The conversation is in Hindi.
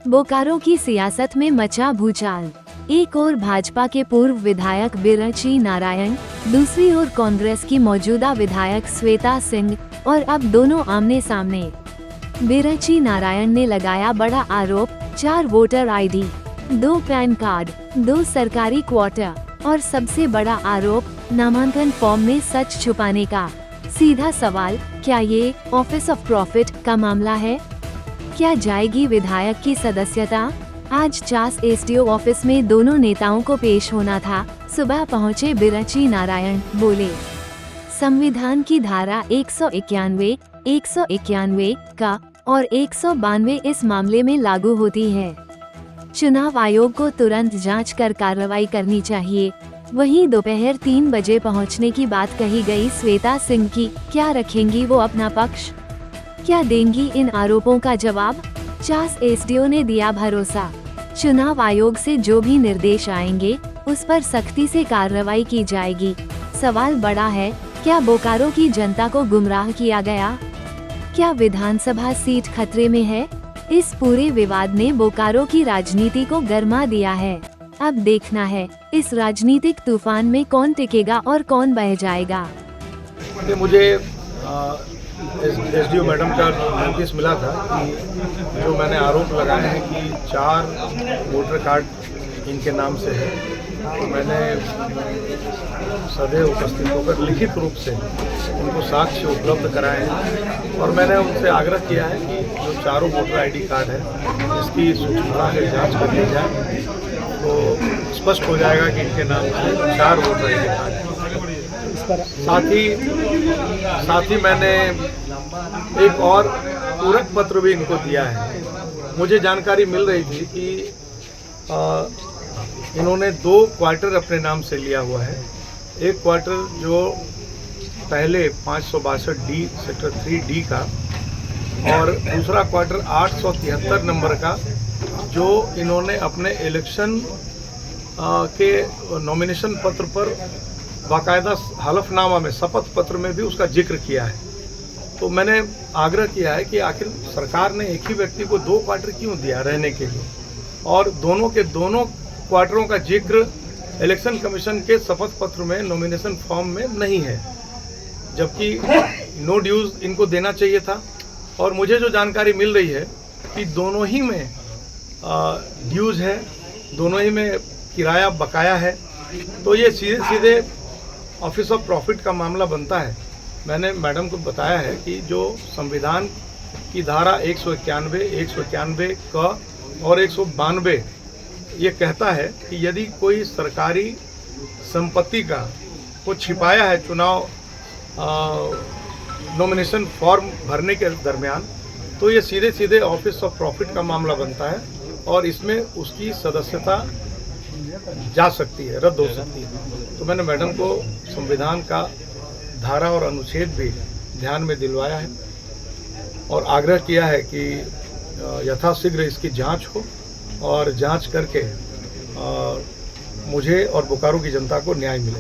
बोकारो की सियासत में मचा भूचाल। एक ओर भाजपा के पूर्व विधायक बिरची नारायण, दूसरी ओर कांग्रेस की मौजूदा विधायक श्वेता सिंह, और अब दोनों आमने सामने। बिरची नारायण ने लगाया बड़ा आरोप, 4 वोटर आईडी, 2 पैन कार्ड, 2 सरकारी क्वार्टर और सबसे बड़ा आरोप, नामांकन फॉर्म में सच छुपाने का। सीधा सवाल, क्या ये ऑफिस ऑफ प्रॉफिट का मामला है? क्या जाएगी विधायक की सदस्यता? आज चास एसडीओ ऑफिस में दोनों नेताओं को पेश होना था। सुबह पहुंचे बिरची नारायण, बोले संविधान की धारा 191, 191 का और 192 इस मामले में लागू होती है। चुनाव आयोग को तुरंत जांच कर कार्रवाई करनी चाहिए। वहीं दोपहर 3 बजे पहुंचने की बात कही गई श्वेता सिंह की। क्या रखेंगी वो अपना पक्ष? क्या देंगी इन आरोपों का जवाब? चास एसडीओ ने दिया भरोसा, चुनाव आयोग से जो भी निर्देश आएंगे उस पर सख्ती से कार्रवाई की जाएगी। सवाल बड़ा है, क्या बोकारो की जनता को गुमराह किया गया? क्या विधानसभा सीट खतरे में है? इस पूरे विवाद ने बोकारो की राजनीति को गर्मा दिया है। अब देखना है इस राजनीतिक तूफान में कौन टिकेगा और कौन बह जाएगा। मुझे एसडीओ मैडम का नोटिस मिला था कि जो मैंने आरोप लगाए हैं कि 4 वोटर कार्ड इनके नाम से है, तो मैंने सदैव उपस्थित होकर लिखित रूप से उनको साक्ष्य उपलब्ध कराए हैं और मैंने उनसे आग्रह किया है कि जो चारों वोटर आईडी कार्ड है इसकी सूचना से जांच कर ली जाए, तो स्पष्ट हो जाएगा कि इनके नाम से 4 वोटर आईडी कार्ड है। साथ ही मैंने एक और पूरक पत्र भी इनको दिया है। मुझे जानकारी मिल रही थी कि इन्होंने 2 क्वार्टर अपने नाम से लिया हुआ है। एक क्वार्टर जो पहले 562 डी सेक्टर 3D का और दूसरा क्वार्टर 873 नंबर का, जो इन्होंने अपने इलेक्शन के नॉमिनेशन पत्र पर बाकायदा हलफनामा में, शपथ पत्र में भी उसका जिक्र किया है। तो मैंने आग्रह किया है कि आखिर सरकार ने एक ही व्यक्ति को 2 क्वार्टर क्यों दिया रहने के लिए, और दोनों के दोनों क्वार्टरों का जिक्र इलेक्शन कमीशन के शपथ पत्र में, नॉमिनेशन फॉर्म में नहीं है, जबकि नो ड्यूज इनको देना चाहिए था। और मुझे जो जानकारी मिल रही है कि दोनों ही में ड्यूज है, दोनों ही में किराया बकाया है, तो ये सीधे सीधे ऑफिस ऑफ प्रॉफिट का मामला बनता है। मैंने मैडम को बताया है कि जो संविधान की धारा 191, 191 क और 192 ये कहता है कि यदि कोई सरकारी संपत्ति को छिपाया है चुनाव नॉमिनेशन फॉर्म भरने के दरमियान, तो ये सीधे सीधे ऑफिस ऑफ प्रॉफिट का मामला बनता है और इसमें उसकी सदस्यता जा सकती है, रद्द हो सकती है। तो मैंने मैडम को संविधान का धारा और अनुच्छेद भी ध्यान में दिलवाया है और आग्रह किया है कि यथाशीघ्र इसकी जांच हो और जांच करके मुझे और बोकारो की जनता को न्याय मिले।